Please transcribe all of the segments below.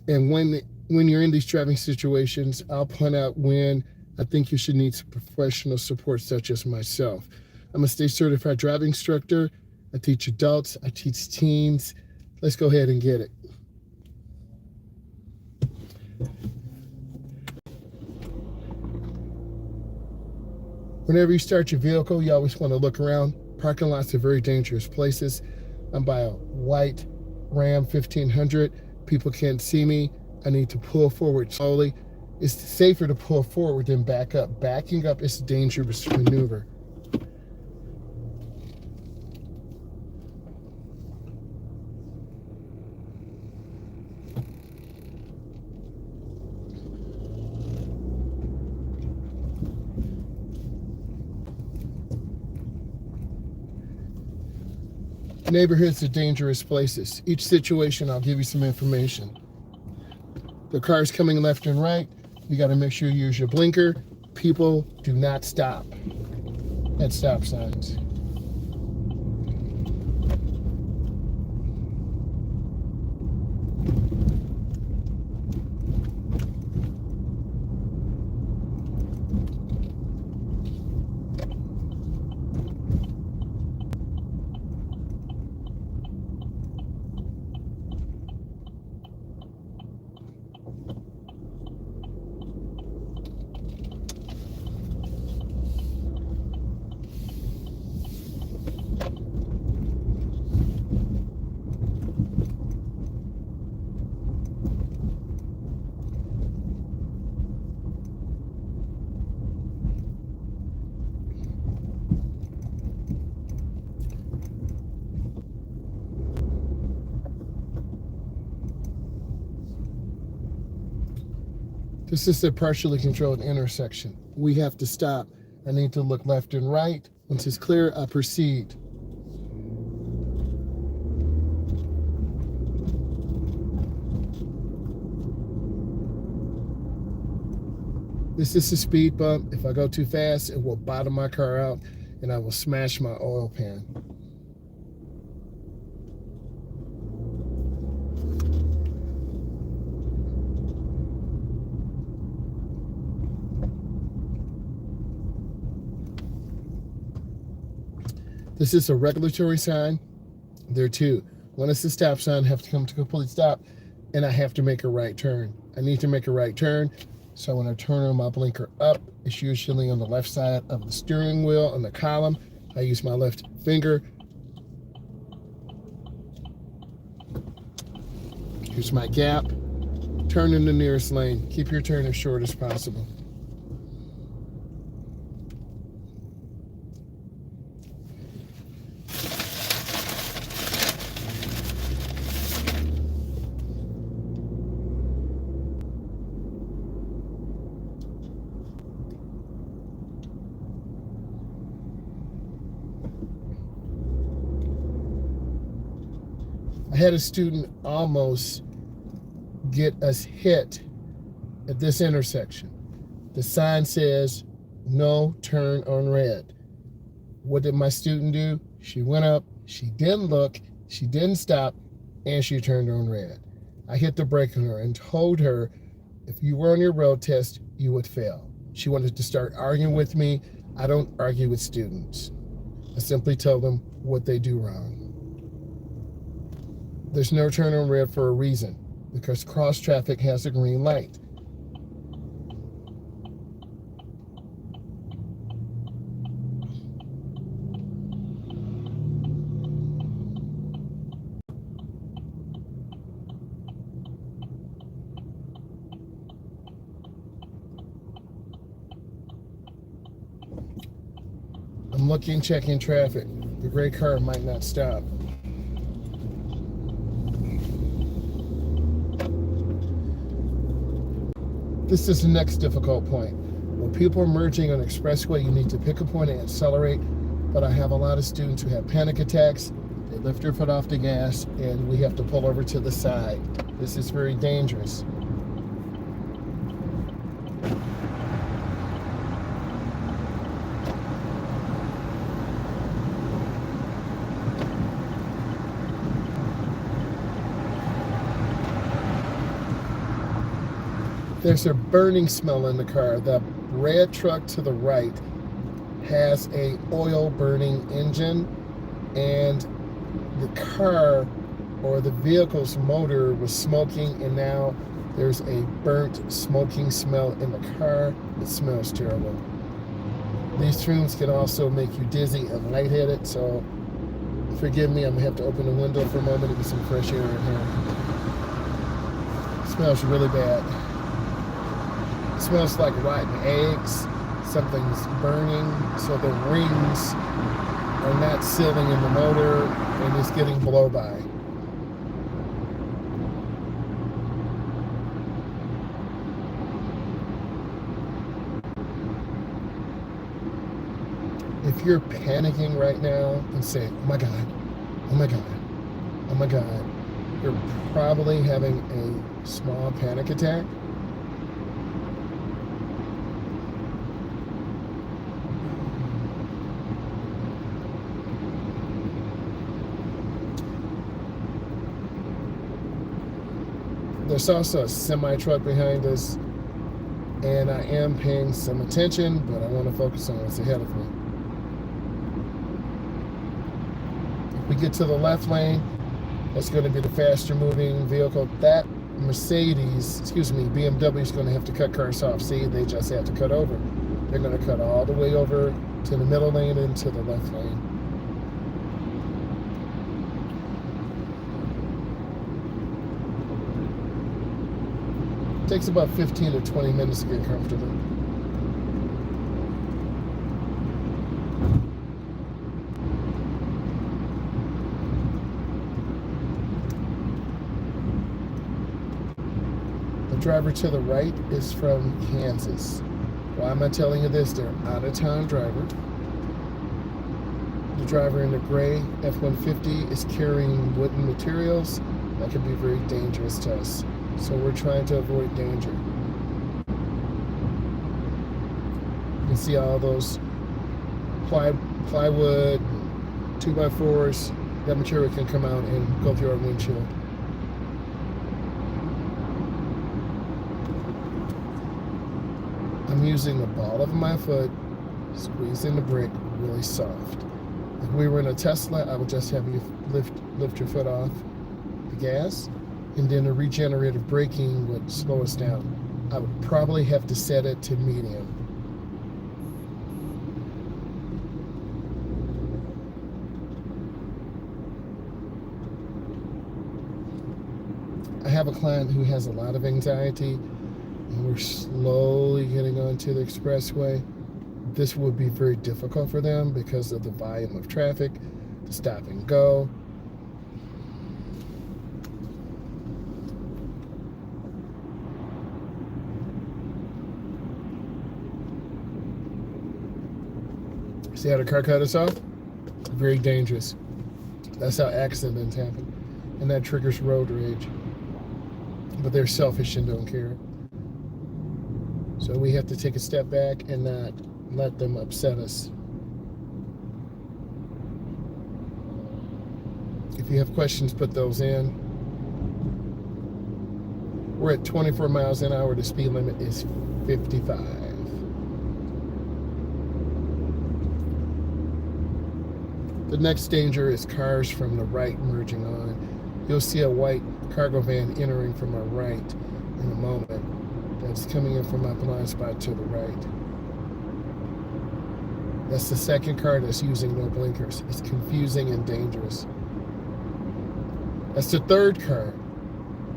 And when you're in these driving situations, I'll point out when I think you should need some professional support, such as myself. I'm a state certified driving instructor. I teach adults, I teach teens. Let's go ahead and get it. Whenever you start your vehicle, you always want to look around. Parking lots are very dangerous places. I'm by a white Ram 1500. People can't see me. I need to pull forward slowly. It's safer to pull forward than back up. Backing up is a dangerous maneuver. Neighborhoods are dangerous places. Each situation, I'll give you some information. The cars coming left and right, you got to make sure you use your blinker. People do not stop at stop signs. This is a partially controlled intersection. We have to stop. I need to look left and right. Once it's clear, I proceed. This is a speed bump. If I go too fast, it will bottom my car out and I will smash my oil pan. This is a regulatory sign. There are two. One is the stop sign, I have to come to a complete stop, and I have to make a right turn. I need to make a right turn, so when I turn on my blinker up, it's usually on the left side of the steering wheel on the column. I use my left finger. Here's my gap. Turn in the nearest lane. Keep your turn as short as possible. I had a student almost get us hit at this intersection. The sign says, no turn on red. What did my student do? She went up, she didn't look, she didn't stop, and she turned on red. I hit the brake on her and told her, if you were on your road test, you would fail. She wanted to start arguing with me. I don't argue with students. I simply tell them what they do wrong. There's no turn on red for a reason, because cross traffic has a green light. I'm looking, checking traffic. The gray car might not stop. This is the next difficult point. When people are merging on an expressway, you need to pick a point and accelerate. But I have a lot of students who have panic attacks. They lift their foot off the gas, and we have to pull over to the side. This is very dangerous. There's a burning smell in the car. The red truck to the right has a oil burning engine, and the car or the vehicle's motor was smoking, and now there's a burnt smoking smell in the car. It smells terrible. These fumes can also make you dizzy and lightheaded, so forgive me, I'm gonna have to open the window for a moment to get some fresh air in here. It smells really bad. It smells like rotten eggs. Something's burning, so the rings are not sealing in the motor and it's getting blow by. If you're panicking right now and saying, oh my God, oh my God, oh my God, you're probably having a small panic attack. There's also a semi-truck behind us, and I am paying some attention, but I want to focus on what's ahead of me. If we get to the left lane, that's going to be the faster moving vehicle. That BMW is going to have to cut cars off. See, they just have to cut over. They're going to cut all the way over to the middle lane and to the left lane. It takes about 15 to 20 minutes to get comfortable. The driver to the right is from Kansas. Why am I telling you this? They're an out-of-town driver. The driver in the gray F-150 is carrying wooden materials that could be very dangerous to us. So we're trying to avoid danger. You can see all those plywood, 2x4s, that material can come out and go through our windshield. I'm using the ball of my foot, squeezing the brake really soft. If we were in a Tesla, I would just have you lift your foot off the gas, and then the regenerative braking would slow us down. I would probably have to set it to medium. I have a client who has a lot of anxiety, and we're slowly getting onto the expressway. This would be very difficult for them because of the volume of traffic, the stop and go. See how the car cut us off? Very dangerous. That's how accidents happen. And that triggers road rage. But they're selfish and don't care. So we have to take a step back and not let them upset us. If you have questions, put those in. We're at 24 miles an hour. The speed limit is 55. The next danger is cars from the right merging on. You'll see a white cargo van entering from our right in a moment. That's coming in from my blind spot to the right. That's the second car that's using no blinkers. It's confusing and dangerous. That's the third car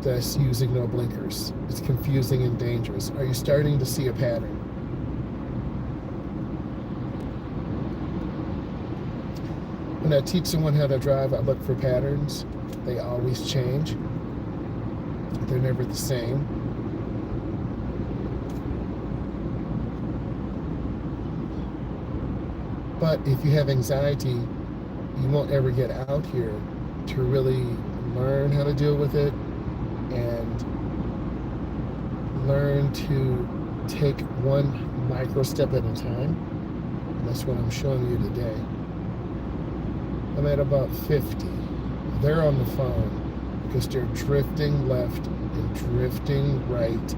that's using no blinkers. It's confusing and dangerous. Are you starting to see a pattern? When I teach someone how to drive, I look for patterns. They always change. They're never the same. But if you have anxiety, you won't ever get out here to really learn how to deal with it and learn to take one micro step at a time. And that's what I'm showing you today. I'm at about 50. They're on the phone because they're drifting left and drifting right.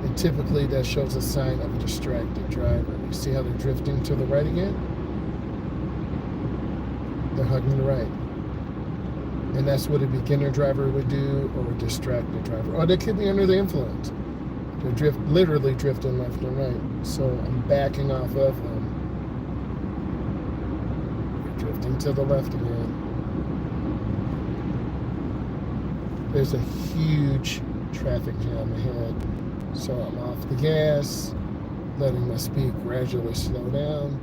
And typically that shows a sign of a distracted driver. You see how they're drifting to the right again? They're hugging the right. And that's what a beginner driver would do, or a distracted driver. Or they could be under the influence. They're literally drifting left and right. So I'm backing off of them. They're drifting to the left again. There's a huge traffic jam ahead. So I'm off the gas, letting my speed gradually slow down.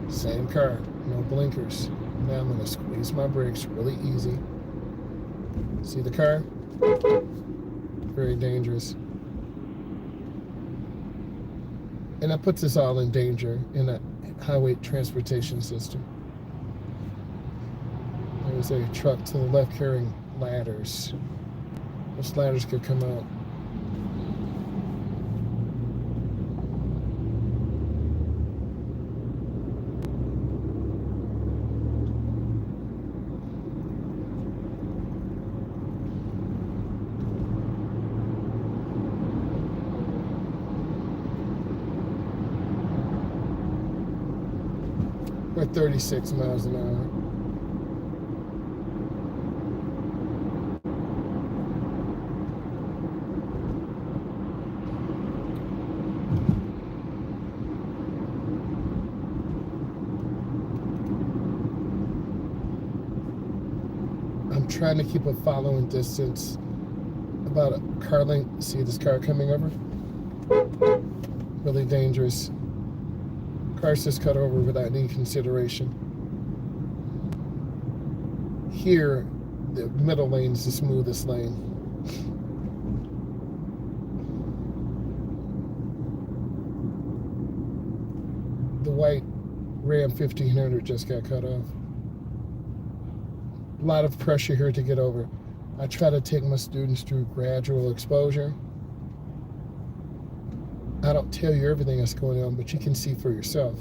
Same car, no blinkers. Now I'm gonna squeeze my brakes really easy. See the car? Very dangerous. And that puts us all in danger in a highway transportation system. There's a truck to the left carrying ladders. Those ladders could come out. We're at 36 miles an hour. I'm trying to keep a following distance about a car length. See this car coming over? Really dangerous. Cars just cut over without any consideration. Here, the middle lane is the smoothest lane. The white Ram 1500 just got cut off. A lot of pressure here to get over. I try to take my students through gradual exposure. I don't tell you everything that's going on, but you can see for yourself.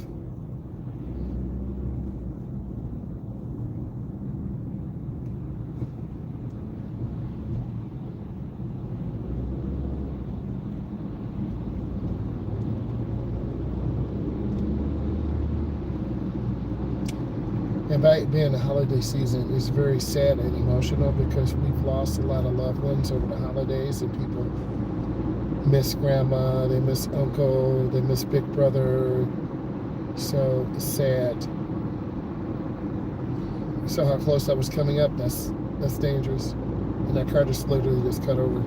And by being the holiday season, it's very sad and emotional because we've lost a lot of loved ones over the holidays, and people miss grandma, they miss uncle, they miss big brother. So it's sad. You saw how close I was coming up. That's dangerous. And that car just literally just cut over.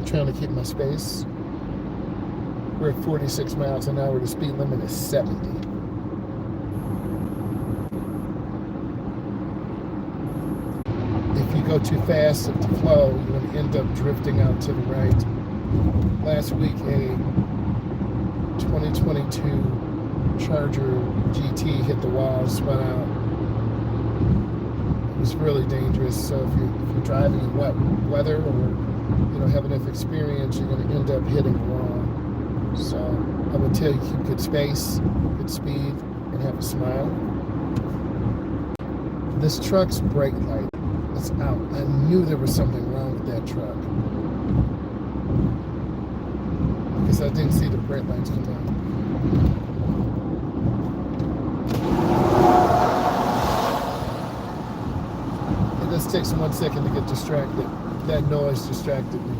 Trying to keep my space. We're at 46 miles an hour. The speed limit is 70. If you go too fast at the flow, you're going to end up drifting out to the right. Last week, a 2022 Charger GT hit the wall, spun out. It was really dangerous. So if you're driving in wet weather or you don't have enough experience, you're going to end up hitting the wall. So I would tell you keep good space, good speed, and have a smile. This truck's brake light is out. I knew there was something wrong with that truck because I didn't see the brake lights come on. It just takes 1 second to get distracted. That noise distracted me.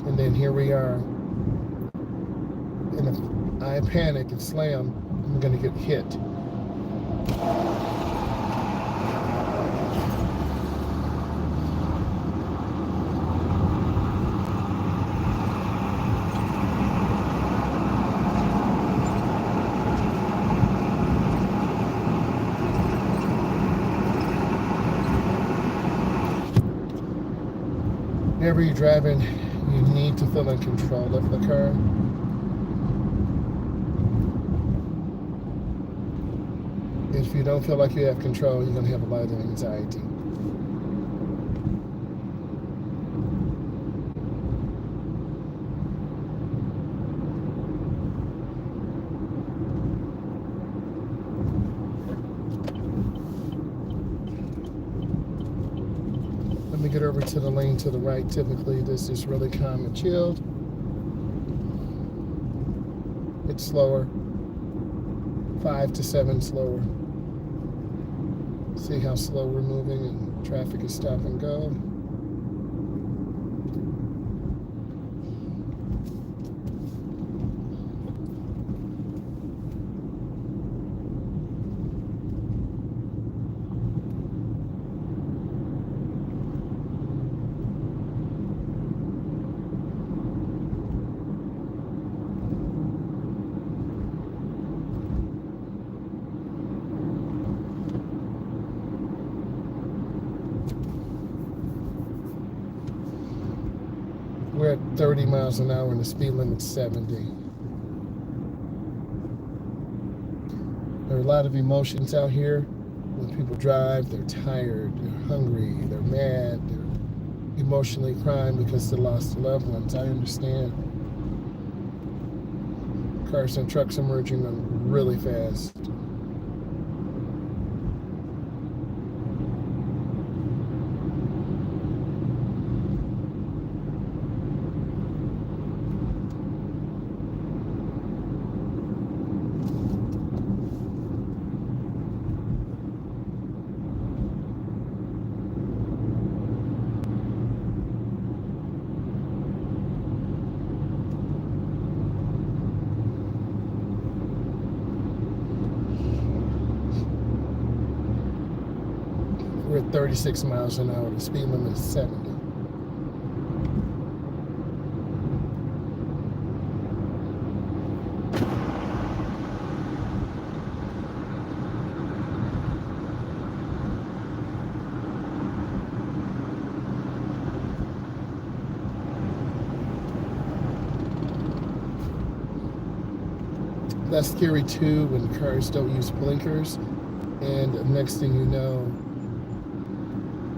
And then here we are. And if I panic and slam, I'm going to get hit. Whenever you're driving, you need to feel in control of the car. If you don't feel like you have control, you're going to have a lot of anxiety. Let me get over to the lane to the right. Typically, this is really calm and chilled. It's slower. 5 to 7 slower. See how slow we're moving and traffic is stop and go. We're at 30 miles an hour and the speed limit's 70. There are a lot of emotions out here. When people drive, they're tired, they're hungry, they're mad, they're emotionally crying because they lost their loved ones. I understand. Cars and trucks are merging them really fast. We're at 36 miles an hour. The speed limit is 70. That's scary too when cars don't use blinkers, and the next thing you know,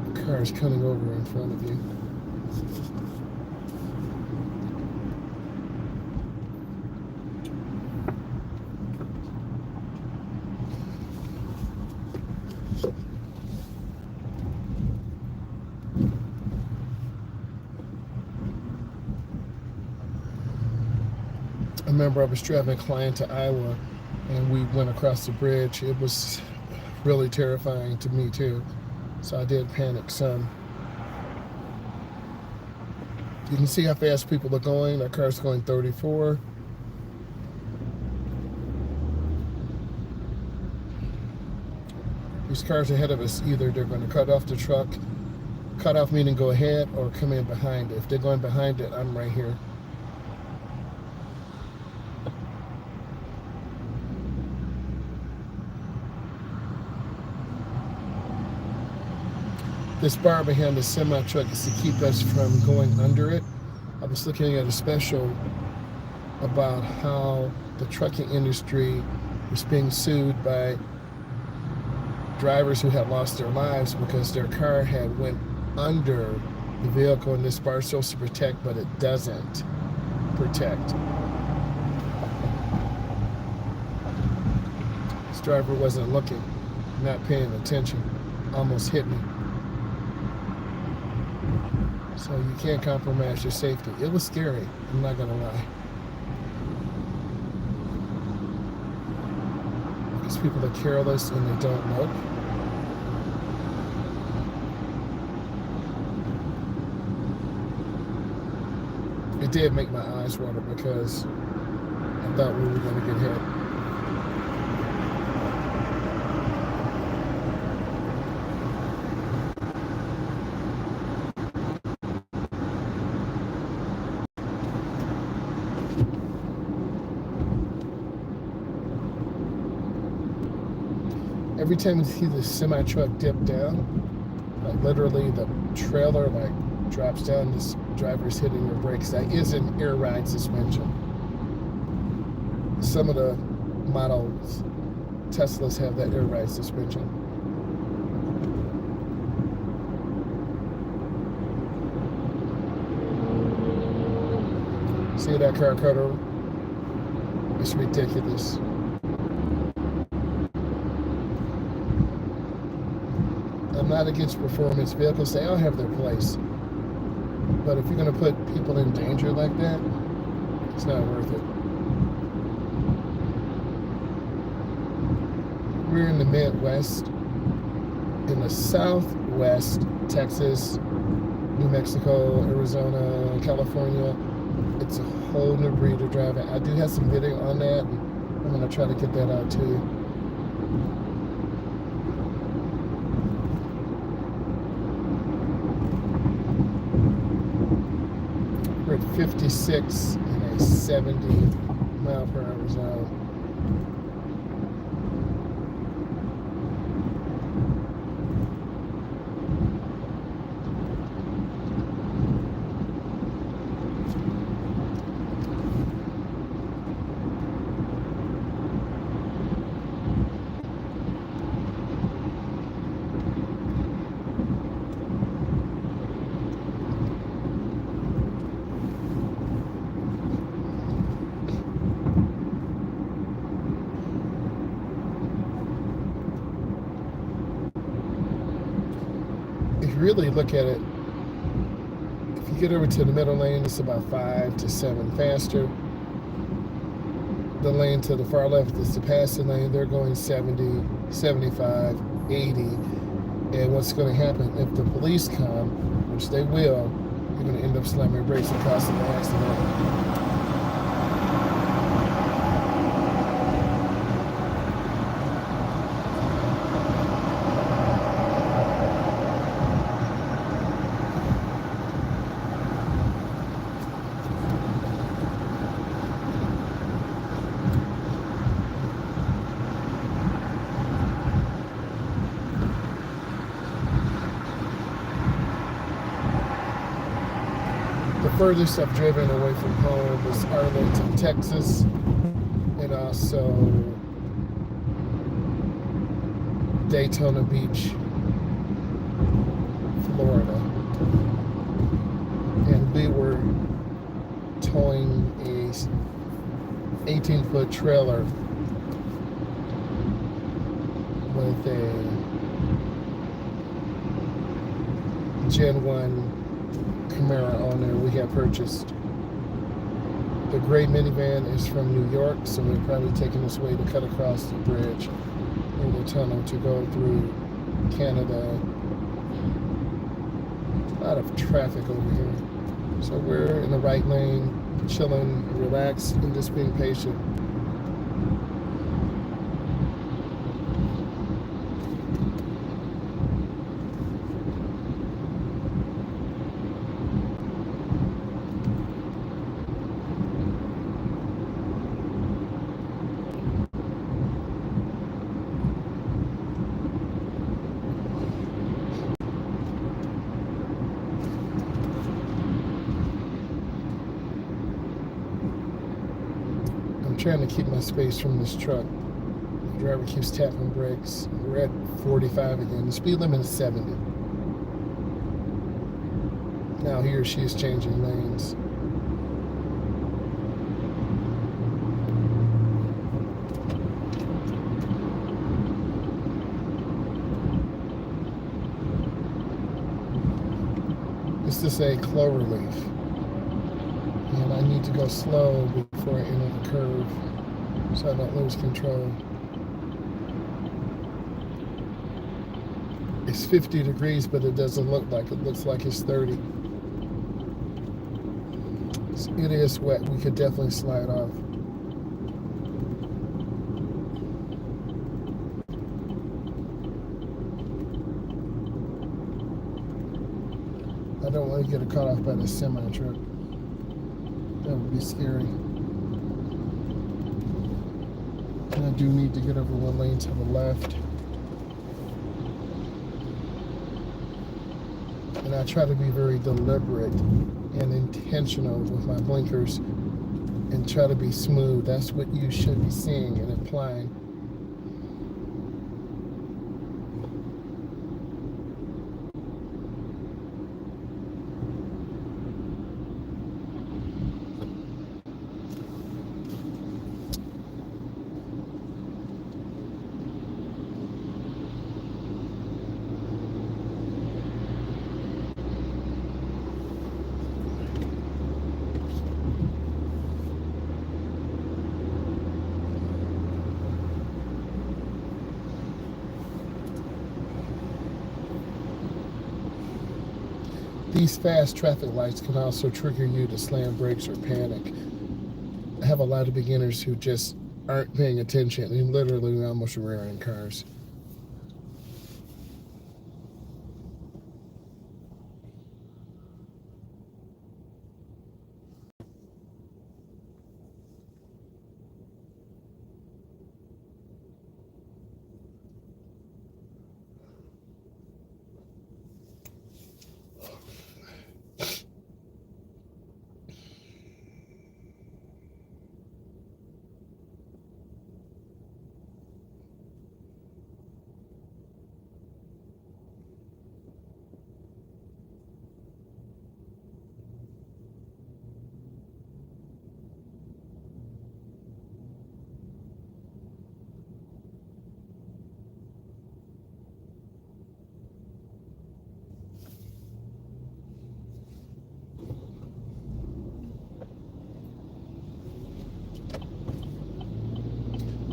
a car is coming over in front of you. I remember I was driving a client to Iowa and we went across the bridge. It was really terrifying to me too. So I did panic some. You can see how fast people are going. Our car's going 34. These cars ahead of us, either they're going to cut off the truck, cut off meaning go ahead, or come in behind it. If they're going behind it, I'm right here. This bar behind the semi-truck is to keep us from going under it. I was looking at a special about how the trucking industry was being sued by drivers who had lost their lives because their car had went under the vehicle, and this bar is supposed to protect, but it doesn't protect. This driver wasn't looking, not paying attention, almost hit me. So you can't compromise your safety. It was scary, I'm not gonna lie. Because people are careless and they don't look. It did make my eyes water because I thought we were gonna get hit. Every time you see the semi-truck dip down, like literally the trailer like drops down, this driver's hitting the brakes. That is an air ride suspension. Some of the models Teslas have that air ride suspension. See that car cut over? It's ridiculous. I'm not against performance vehicles. They all have their place. But if you're going to put people in danger like that, it's not worth it. We're in the Midwest. In the Southwest, Texas, New Mexico, Arizona, California, it's a whole new breed of driving. I do have some video on that. I'm going to try to get that out to you. We're at 56 in a 70 mile per hour zone. Really look at it, if you get over to the middle lane, it's about 5 to 7 faster. The lane to the far left is the passing lane. They're going 70, 75, 80. And what's going to happen if the police come, which they will, you're going to end up slamming your brakes and causing an accident. Furthest I've driven away from home is Arlington, Texas, and also Daytona Beach, Florida. And we were towing a 18-foot trailer with a Gen 1 Camaro on there we had purchased. The gray minivan is from New York, so we're probably taking this way to cut across the bridge or the tunnel to go through Canada. A lot of traffic over here. So we're in the right lane, chilling, relaxed, and just being patient. Trying to keep my space from this truck. The driver keeps tapping brakes. We're at 45 again. The speed limit is 70. Now he or she is changing lanes. This is a clover leaf. And I need to go slow before I enter the curve so I don't lose control. It's 50 degrees, but it doesn't look like it. It looks like it's 30. It is wet. We could definitely slide off. I don't want to get caught off by the semi truck. That would be scary. And I do need to get over one lane to the left. And I try to be very deliberate and intentional with my blinkers and try to be smooth. That's what you should be seeing and applying. these fast traffic lights can also trigger you to slam brakes or panic. I have a lot of beginners who just aren't paying attention and literally almost rearing cars.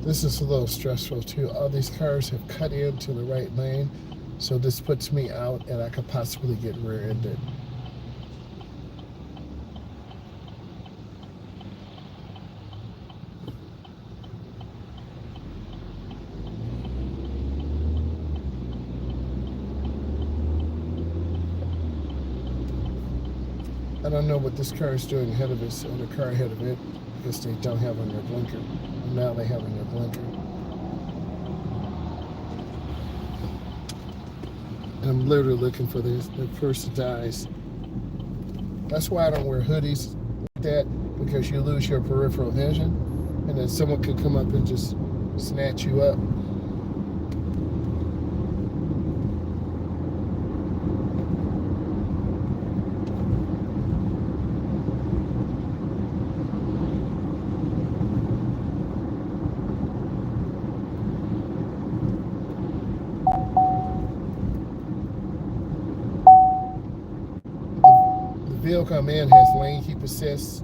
This is a little stressful too. All these cars have cut into the right lane, so this puts me out and I could possibly get rear-ended. I don't know what this car is doing ahead of us or the car ahead of it, because they don't have on their blinker. And now they have on their blinker. And I'm literally looking for the person's eyes. That's why I don't wear hoodies like that, because you lose your peripheral vision, and then someone could come up and just snatch you up. The vehicle I'm in has lane keep assist,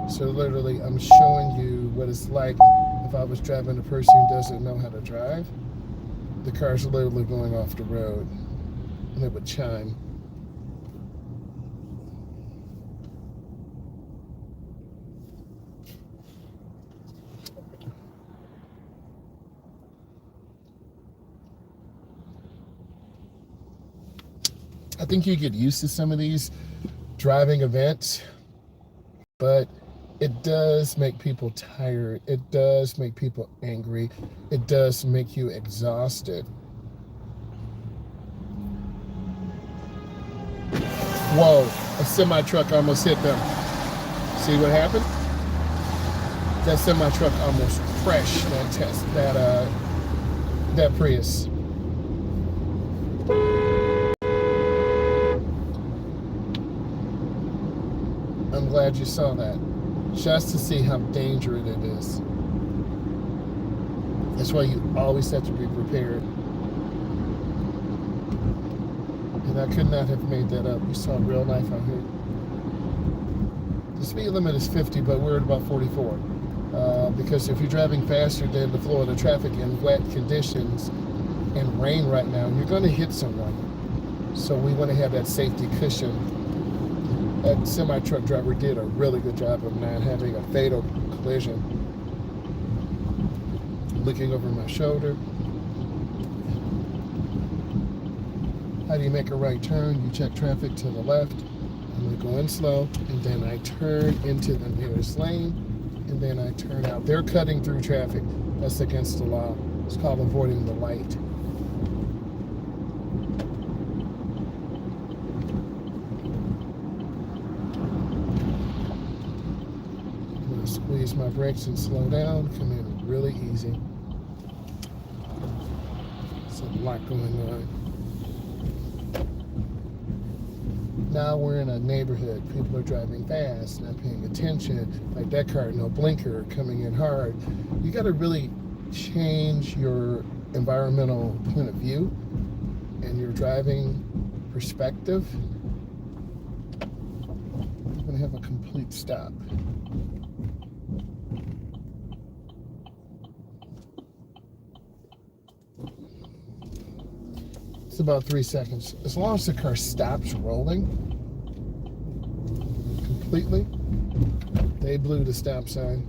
so literally I'm showing you what it's like if I was driving a person who doesn't know how to drive. The car's literally going off the road, and it would chime. I think you get used to some of these driving events, but it does make people tired. It does make people angry. It does make you exhausted. Whoa, a semi-truck almost hit them. See what happened? That semi-truck almost crashed that Prius. I'm glad you saw that, just to see how dangerous it is. That's why you always have to be prepared. And I could not have made that up. You saw real life out here. The speed limit is 50, but we're at about 44. Because if you're driving faster than the flow of the traffic in wet conditions and rain right now, you're going to hit someone. So we want to have that safety cushion. That semi-truck driver did a really good job of not having a fatal collision. Looking over my shoulder. How do you make a right turn? You check traffic to the left. I'm going to go in slow, and then I turn into the nearest lane, and then I turn out. They're cutting through traffic. That's against the law. It's called avoiding the light. Squeeze my brakes and slow down. Come in really easy. There's a lot going on. Now we're in a neighborhood. People are driving fast, not paying attention. Like that car, no blinker, coming in hard. You got to really change your environmental point of view and your driving perspective. We're going to have a complete stop. It's about 3 seconds. As long as the car stops rolling, completely. They blew the stop sign.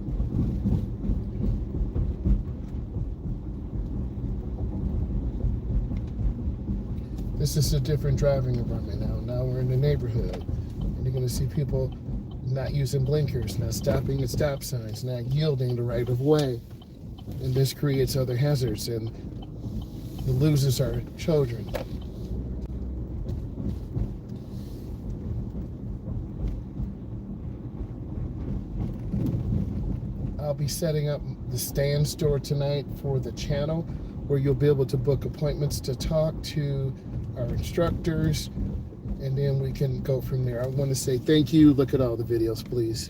This is a different driving environment now. Now we're in the neighborhood, and you're going to see people not using blinkers, not stopping at stop signs, not yielding the right of way. And this creates other hazards, and the losers are children. I'll be setting up the stand store tonight for the channel, where you'll be able to book appointments to talk to our instructors, and then we can go from there. I want to say thank you. Look at all the videos, please.